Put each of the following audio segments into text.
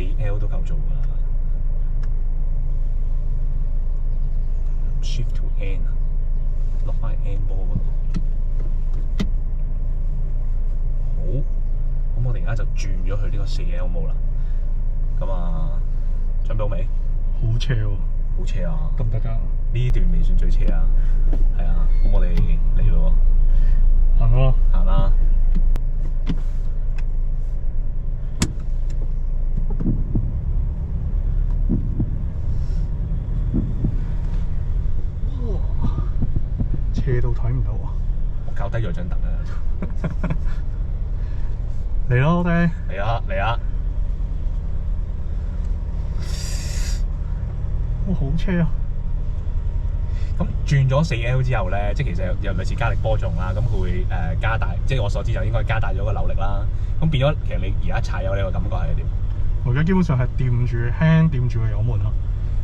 4L 都夠做㗎啦。Shift to N 啊，落翻去 N 波嗰度。好，咁我哋而家就轉咗去呢個4L 模啦。咁啊，準備好未？好斜喎，好斜啊！得唔得㗎？呢段未算最斜啊。係啊，咁我哋嚟咯喎。行咯，行啦。斜到睇唔到啊！我較低咗張凳啊！嚟咯，我哋嚟啊嚟啊！哇，好斜啊！咁轉咗4L 之後咧，即係其實有類似加力波重啦，咁佢會加大，即係我所知就應該加大咗個扭力啦。咁變咗，其實你而家踩油呢個感覺係點？我而家基本上係掂住輕掂住個油門咯，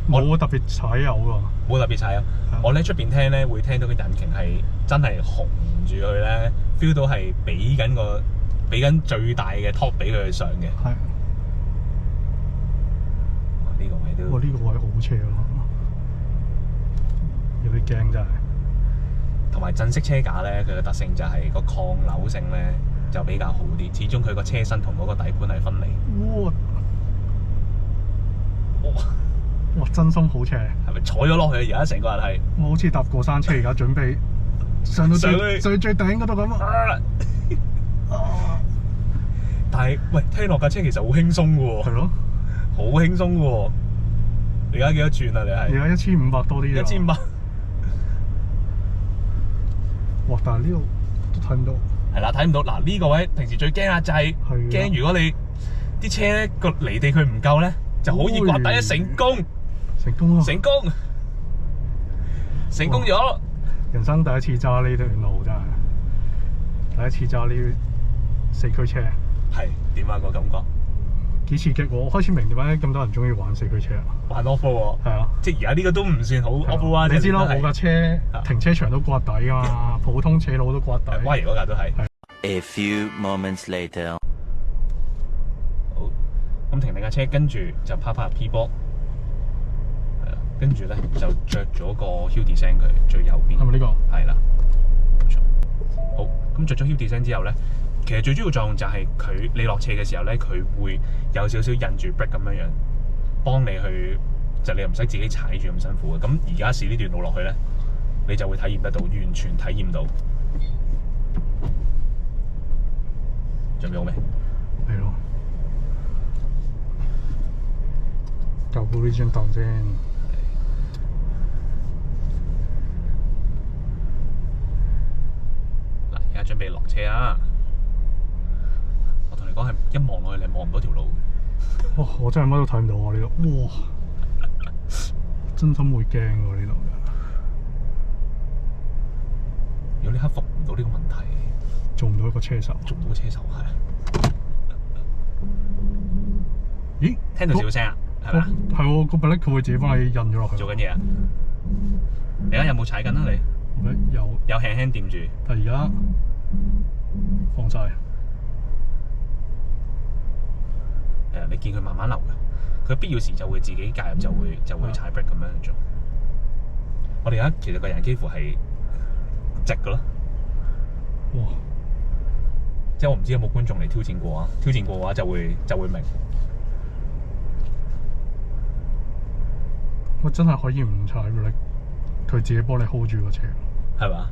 冇特別踩油㗎。冇特別踩油。我咧出邊聽咧會聽到個引擎係真係紅住佢咧 ，feel 到係俾緊最大嘅 top 俾佢上嘅。係。呢個位都。哇！呢個位好斜啊，有啲驚真係。同埋正式車架咧，佢嘅特性就係個抗扭性咧就比較好啲，始終佢個車身同嗰個底盤係分離。哇！哇！哇！真心好斜。係咪坐咗落去？而家成個人係我好似搭過山車，而家準備上到上去最頂嗰度咁啊！但係喂，聽落架車其實好輕鬆嘅喎。係咯。好輕鬆嘅喎。你而家幾多轉啊？你係？而家1500多啲。1500。哇！但係呢度都睇唔到。係啦，睇唔到。嗱呢個位平時最驚啊，就係驚如果你啲車咧個離地佢唔夠咧，就好易刮底。成功！成功啊！成功！成功咗！人生第一次揸呢段路真係，第一次揸呢4驅車。係點啊個感覺？幾刺激喎！我開始明點解咁多人中意玩4驅車啦。玩 off road 喎。係啊。即係而家呢個都唔算好 off road 啊。你知啦，我架車停車場都刮底㗎嘛，普通斜路都刮底。威嗰架都係。A few moments later。好，咁停你架車，跟住就趴入 P 波，係啦，跟住咧就着咗個 Hill Descent 佢最右邊。係咪呢個？係啦，冇錯。好，咁着咗 Hill Descent 之後咧。其實最主要作用就係你落斜嘅時候咧，佢會有少少印住 brake 咁樣，幫你去就你又唔使自己踩住咁辛苦嘅。咁而家試呢段路落去咧，你就會體驗得到，完全體驗到。準備好未？係咯。舊好呢張凳先。嗱，而家準備落車啊！講係一望落去，你望唔到條路。哇！我真係乜都睇唔到啊！呢度，哇！真心會驚喎呢度。如果你克服唔到呢個問題，做唔到一個車手。做唔到個車手係。咦？聽到少聲啊？係咪啊？係喎，個 brake 佢會自己幫你印咗落去。做緊嘢啊？你而家有冇踩緊啊？你？有輕輕掂住。但而家放晒。你見佢慢慢流嘅，佢必要時就會自己介入，就會踩 brake 咁樣做。我哋而家其實個人幾乎係直嘅咯。哇！即係我唔知有冇觀眾嚟挑戰過啊？挑戰過嘅話就會明。我真係可以唔踩 brake，佢自己幫你 hold 住個車。係嘛？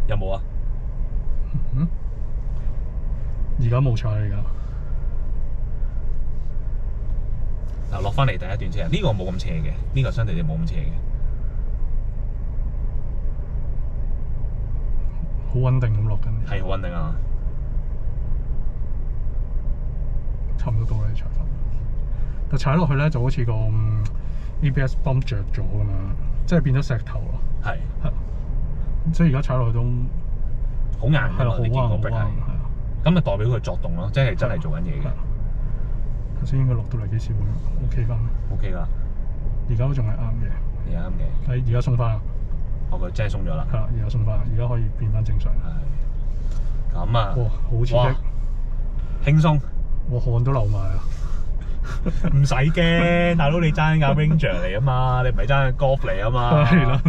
有冇啊？嗯？而家冇踩而家。嗱，落翻嚟第一段車，呢個冇咁斜嘅，呢個相對地冇咁斜嘅。好穩定咁落緊。係好穩定啊！差唔多到啦，踩翻。但踩落去咧就好似個 ABS 泵着咗咁樣，即係變咗石頭咯。係。即係而家踩落去都好硬㗎嘛，你見個 brake 係。咁就代表佢作動咯，即係真係做緊嘢嘅。頭先應該落到嚟幾時會 OK 翻 ？OK 㗎。而家都仲係啱嘅。而家啱嘅。係而家鬆翻啦。哦，佢真係鬆咗啦。係啦，而家鬆翻，而家可以變翻正常。係。咁啊。哇！好刺激。輕鬆。我汗都流埋啊！唔使驚，大佬你揸緊架 Ranger 嚟啊嘛，你唔係揸緊 Golf 嚟啊嘛。係啦。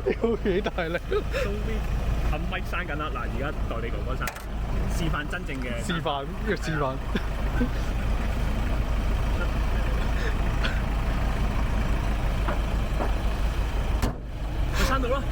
屌幾大力！終於冚咪閂緊啦！嗱，而家代你哥哥閂，示範真正嘅示範，要示範。佢閂到啦！